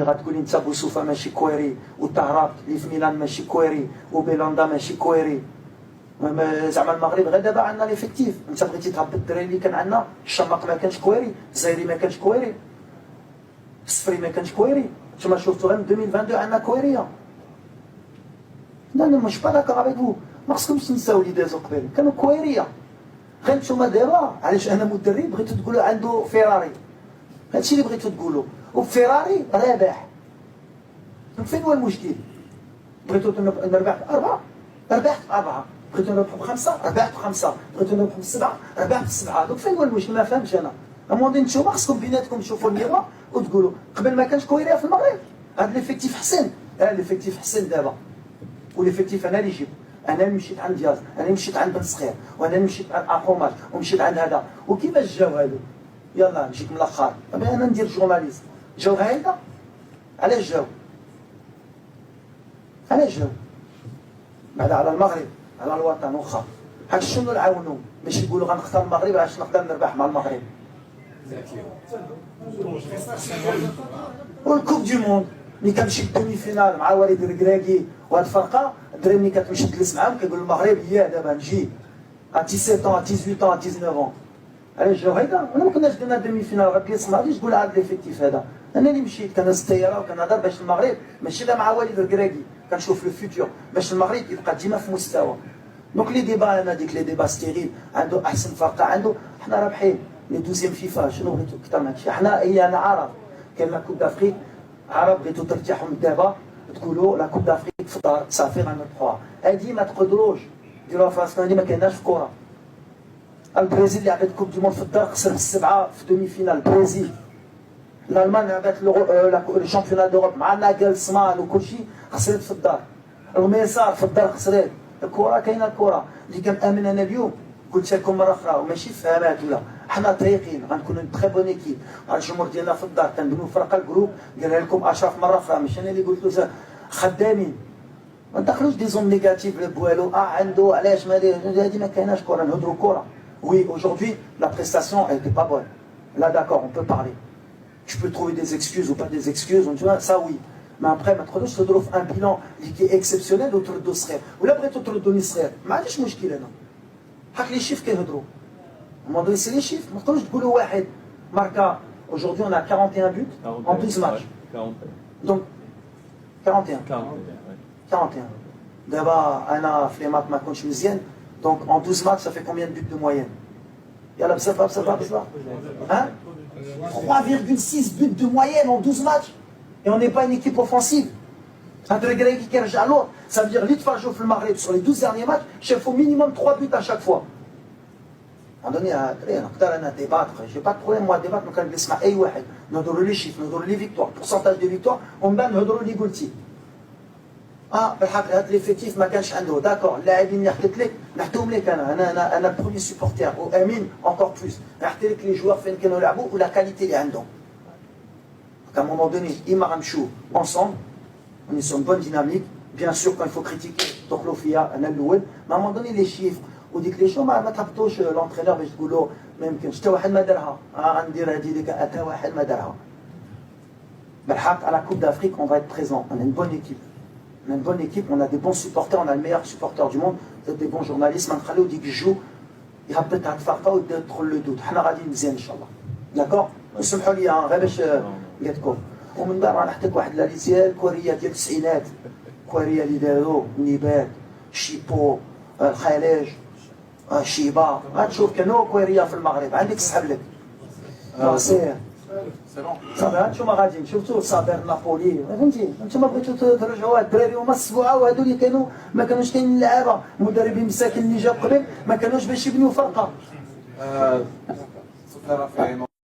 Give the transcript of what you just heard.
غتقولي انت بوسوفا ماشي كويري وطهرات اللي في ميلان ماشي كويري وبيلاندا ماشي كويري. زعما المغرب غير دابا عندنا ليفيكتيف، انت بغيتي تهبط الدراري اللي كان عندنا، الشماق ما كانش كويري، الجزائري ما كانش كويري، الصفري ما كانش كويري، نتوما شفتوا غير من 2022 عندنا كويريه. لا انا مش با داكور افيك فو، ما خصكمش تنساو اللي دازو قبل كانوا كويريه. غير نتوما دابا علاش انا مدرب بغيتو تقولوا عنده فيراري، هادشي اللي بغيتو تقولوا، وفيراري رابح. فين هو المشكل؟ بغيتو نربح بأربعة، ربحت بأربعة، بغيتو نربحو بخمسة، ربحت بخمسة، بغيتو نربحو بسبعة، ربحت بسبعة. دوك فين هو المشكل؟ ما فهمتش أنا. أموندي نتوما خصكم بيناتكم تشوفوا الميغا وتقولوا قبل ما كانش كويريه في المغرب، هاد ليفيكتيف حسن، ليفيكتيف حسن دابا. وليفيكتيف أنا اللي جبت، أنا اللي مشيت عند دياز، أنا اللي مشيت عند بن صغير، وأنا اللي مشيت عند أخوماج، ومشيت عند هذا، وكيفاش جاو هادو؟ يلا نجيك من الآخر، أنا ندير جورناليست، جاو هايدا؟ علاش جاو؟ علاش جاو؟ بعد على المغرب، على الوطن واخا. هاك شنو نعاونو؟ باش يقولوا غنختار المغرب عشان نقدر نربح مع المغرب. والكوب دي موند ملي كنمشي للدومي فينال مع وليد الركراكي وهاد الفرقه، الدراري ملي كتمشي تجلس معاهم كيقول المغرب ياه دابا نجي 17 ans 18 ans 19 ans. علاش جاو هيدا؟ انا ما كناش درنا دومي فينال غتجلس ما غاديش تقول عاد ليفيكتيف هذا. انا اللي مشيت كنهز الطياره وكنهضر باش المغرب ماشي لا مع وليد الركراكي، كنشوف لو فيوتور باش المغرب يبقى ديما في مستوى. دونك لي ديبا انا ديك لي ديبا ستيريل، عنده احسن فرقه عنده، حنا رابحين لي 12 فيفا، شنو بغيتو اكثر من هادشي؟ حنا انا عرب كاين لا كوب دافريك، عرب بغيتو ترتاحوا من دابا تقولوا لا كوب دافريك في الدار صافي غنربحوها. هادي ما تقدروش ديروها في راسنا، هادي ما كايناش في الكره. البرازيل لعبت كوب دي مون في الدار خسرت السبعه في دومي فينال. البرازيل، الالمان لعبت الشامبيونات دوروب مع ناغلسمان وكلشي خسرت في الدار. الميسار في الدار خسرت. الكره كاينه، الكره اللي كنامن انا اليوم قلت لكم مره اخرى وماشي فهمات ولا حنا طريقين غنكونوا تري بون ايكيب. الجمهور ديالنا في الدار كنبنيو فرقه الجروب، قالها لكم اشرف مره اخرى ماشي انا اللي قلت له، خدامين ما ندخلوش دي زون نيجاتيف بوالو. عنده علاش هادي ما كايناش كره، نهضروا كره. Oui, aujourd'hui, la prestation, elle n'était pas bonne. Là, d'accord, on peut parler. Tu peux trouver des excuses ou pas des excuses, tu vois, ça oui. Mais après, ما تقدرش تضرب في un bilan qui est exceptionnel وتردو صغير. ولا بغيتو تردوني صغير، ما عنديش مشكل أنا. هاك لي شيف كيهضروا. الموضوع سي لي شيف، ما تقدروش تقولوا واحد ماركا. Aujourd'hui, on a 41 buts en 12 matchs. Donc, 41. 41. دابا أنا في لي مات ما كنتش مزيان. Donc en 12 matchs, ça fait combien de buts de moyenne? Yalla bzaf, hein? 3,6 buts de moyenne en 12 matchs. Et on n'est pas une équipe offensive. Ça veut dire que l'Itfajou في المغرب sur les 12 derniers matchs, il faut minimum 3 buts à chaque fois. À un moment donné, نقدر أنا débattre. J'ai pas de problème moi débattre. نقدر نجلس مع أي واحد. نهضروا لي chiffres, نهضروا لي victoires, pourcentage de victoires, ومن بعد نهضروا لي قلتي. بالحق هذا ليفيكتيف ما كانش عنده، داكور. اللاعبين اللي حكيت لك نحكيهم لك انا برومي سوبورتير وامين اونكور بلوس، نحكي لك لي جوار فين كانوا يلعبوا ولا كاليتي اللي عندهم. À un moment donné, إما غنمشيو ensemble, on est sur une bonne dynamique. Bien sûr, quand il faut critiquer تقولوا فيا أنا الأول، mais à un moment donné les chiffres وديك لي شو ما تهبطوش لونترينور باش تقولوا ما يمكنش حتى واحد ما دارها. غندير هذه ديك حتى واحد ما دارها. بالحق على كوب دافريك on va être présent, on a une bonne équipe. On a une bonne équipe, on a des bons supporters, on a le meilleur supporter du monde, des bons journalistes. ما نخليو ديك الجو يهبط هاد الفرقه ويدخل لو دوت. حنا غاديين مزيان ان شاء الله. داكور؟ وسمحوا لي غير باش قلت لكم. ومن بعد غنحكي لك واحد لاليزيال كوريه ديال التسعينات، كوريه اللي داروا نيبات، شيبو، الخليج، شيبا. غتشوف كانوا كوريه في المغرب. عندك تسحب لك. سير. صافي هانتوما غاديين شفتوا صابر نابولي، فهمتي؟ نتوما بغيتو ترجعوا هاد الدراري هما السبوعه، وهادو اللي كانوا ما كانوش كاينين اللعابه، المدربين مساكين اللي جاو قبل ما كانوش باش يبنيو فرقه. سفير رافعي